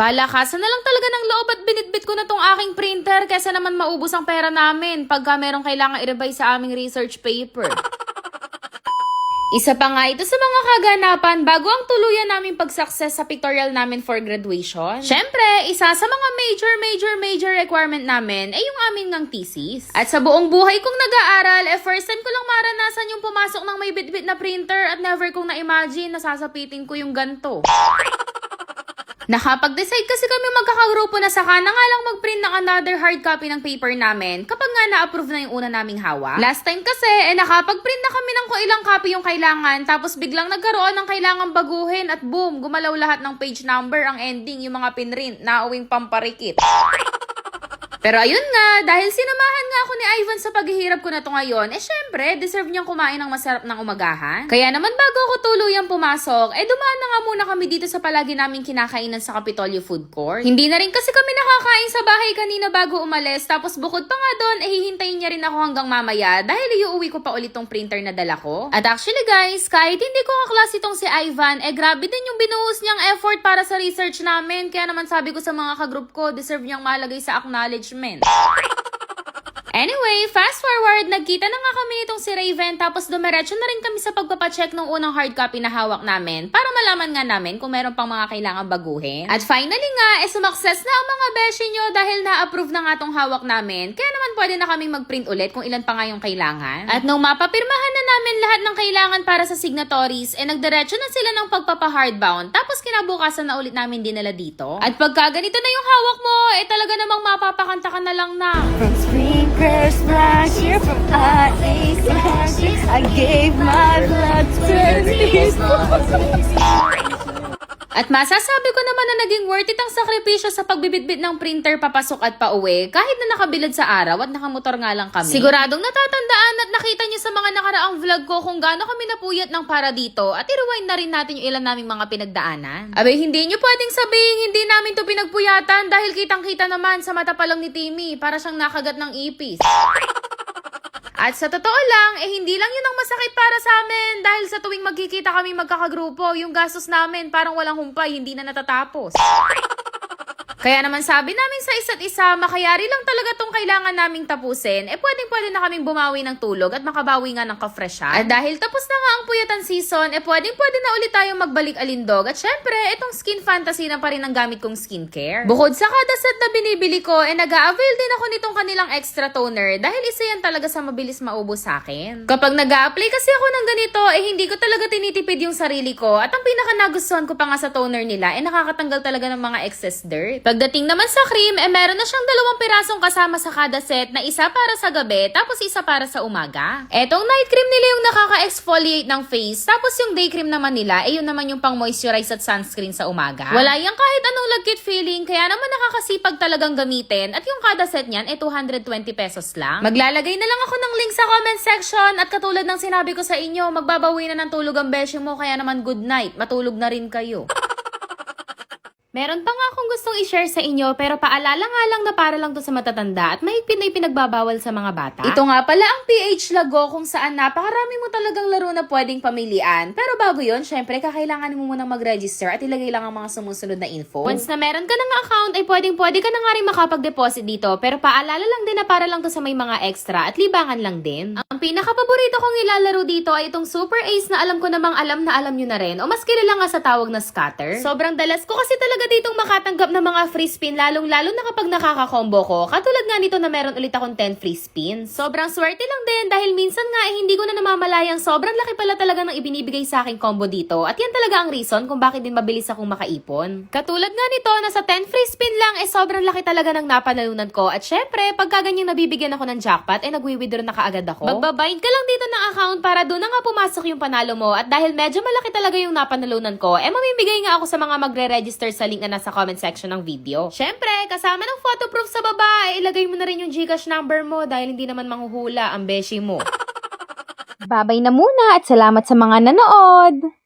Palakasan na lang talaga ng loob at binitbit ko na tong aking printer kesa naman maubos ang pera namin pagka merong kailangan i-revise sa aming research paper. Isa pa nga ito sa mga kaganapan bago ang tuluyan naming pag-success sa pictorial namin for graduation. Syempre, isa sa mga major requirement namin ay yung aming ngang thesis. At sa buong buhay kong nag-aaral, first time ko lang maranasan yung pumasok ng may bitbit na printer at never kong na-imagine na sasapitin ko yung ganto. Nakapag-decide kasi kami magkakagrupo na saka na nga lang mag-print ng another hard copy ng paper namin kapag nga na-approve na yung una naming hawak. Last time kasi, nakapag-print na kami ng kung ilang copy yung kailangan tapos biglang nagkaroon ng kailangan baguhin at boom, gumalaw lahat ng page number ang ending yung mga pinrint na uwing pamparikit. Pero ayun nga, dahil sinamahan nga ako ni Ivan sa paghihirap ko na to ngayon, syempre, deserve niyang kumain ng masarap ng umagahan. Kaya naman bago ako tuluyang pumasok, dumaan na nga muna kami dito sa palagi naming kinakainan sa Capitolio Food Court. Hindi na rin kasi kami nakakain sa bahay kanina bago umalis, tapos bukod pa nga doon, hihintayin niya rin ako hanggang mamaya dahil iuwi ko pa ulit tong printer na dala ko. At actually guys, kahit hindi ko kaklase itong si Ivan, grabe din yung binuhos niyang effort para sa research namin, kaya naman sabi ko sa mga kagroup ko, deserve niyang malagay sa acknowledgement. Anyway, fast forward, nagkita na nga kami nitong si Raven tapos dumiretso na rin kami sa pagpapacheck ng unang hard copy na hawak namin para malaman nga namin kung meron pang mga kailangan baguhin. At finally nga, sumakses na ang mga beshi nyo dahil na-approve na nga tong hawak namin. Kaya naman pwede na kaming mag-print ulit kung ilan pa nga yung kailangan. At nung mapapirmahan na namin lahat ng kailangan para sa signatories, nagdiretso na sila ng pagpapa-hardbound tapos kinabukasan na ulit namin dinala dito. At pagka ganito na yung hawak mo, talaga namang mapapakanta ka na lang na From sprinkler splash, here from ice splash, I gave my blood to this. At masasabi ko naman na naging worth it ang sakripisyo sa pagbibitbit ng printer papasok at pauwi kahit na nakabilad sa araw at nakamotor nga lang kami. Siguradong natatandaan at nakita niyo sa mga nakaraang vlog ko kung gaano kami napuyat ng para dito at i-rewind na rin natin yung ilan naming mga pinagdaanan. Abay, hindi niyo pwedeng sabihin hindi namin to pinagpuyatan dahil kitang-kita naman sa mata pa lang ni Timmy para siyang nakagat ng ipis. At sa totoo lang, hindi lang yun ang masakit para sa amin dahil sa tuwing magkikita kami magkakagrupo, yung gastos namin parang walang humpay, hindi na natatapos. Kaya naman sabi namin sa isa't isa, makayari lang talaga tong kailangan naming tapusin, pwedeng-pwede na kaming bumawi ng tulog at makabawi nga ng ka-freshan. At dahil tapos na nga ang puyatan season, pwedeng-pwede na ulit tayong magbalik alindog. At syempre, itong Skin Fantasy na pa rin ang gamit kong skincare. Bukod sa kada set na binibili ko, nag-a-avail din ako nitong kanilang extra toner dahil isa yan talaga sa mabilis maubos sa akin. Kapag nag-a-apply kasi ako ng ganito, hindi ko talaga tinitipid yung sarili ko. At ang pinaka nagustuhan ko pa nga sa toner nila, nakakatanggal talaga ng mga excess dirt. Pagdating naman sa cream, meron na siyang 2 pirasong kasama sa kada set na isa para sa gabi tapos isa para sa umaga. Etong night cream nila yung nakaka-exfoliate ng face tapos yung day cream naman nila yun naman yung pang moisturize at sunscreen sa umaga. Wala yang kahit anong lagkit feeling kaya naman nakakasipag talagang gamitin at yung kada set niyan 220 pesos lang. Maglalagay na lang ako ng link sa comment section at katulad ng sinabi ko sa inyo, magbabawi na ng tulog ang beshi mo kaya naman good night, matulog na rin kayo. Meron pa nga akong gustong i-share sa inyo pero paalala nga lang na para lang to sa matatanda at mahigpit na ipinagbabawal sa mga bata. Ito nga pala ang PH Lago kung saan napakarami mo talagang laro na pwedeng pamilian. Pero bago yon, syempre kakailangan mo munang mag-register at ilagay lang ang mga sumusunod na info. Once na meron ka ng account ay pwedeng-pwede ka na nga rin makapag-deposit dito pero paalala lang din na para lang to sa may mga extra at libangan lang din. Ang pinaka-paborito kong ilalaro dito ay itong Super Ace na alam ko namang alam na alam nyo na rin o mas kilala nga sa tawag na scatter. Sobrang dalas ko kasi talaga ditong makatanggap ng mga free spin lalong-lalo na kapag nakaka-combo ko. Katulad nga nito na meron ulit akong 10 free spins. Sobrang swerte lang din dahil minsan nga hindi ko na namamalayang sobrang laki pala talaga ng ibinibigay sa aking combo dito. At yan talaga ang reason kung bakit din mabilis akong makaipon. Katulad nga nito na sa 10 free spin lang sobrang laki talaga ng napanalunan ko. At syempre, pagka ganyang nabibigyan ako ng jackpot nagwi-withdraw na kaagad ako. Magbabind ka lang dito ng account para doon na nga pumasok yung panalo mo. At dahil medyo malaki talaga yung napanalunan ko, mamimigay nga ako sa mga magre-register sa link na nasa comment section ng video. Syempre, kasama ng photo proof sa baba, ilagay mo na rin yung GCash number mo dahil hindi naman manghuhula ang beshi mo. Babay na muna at salamat sa mga nanood!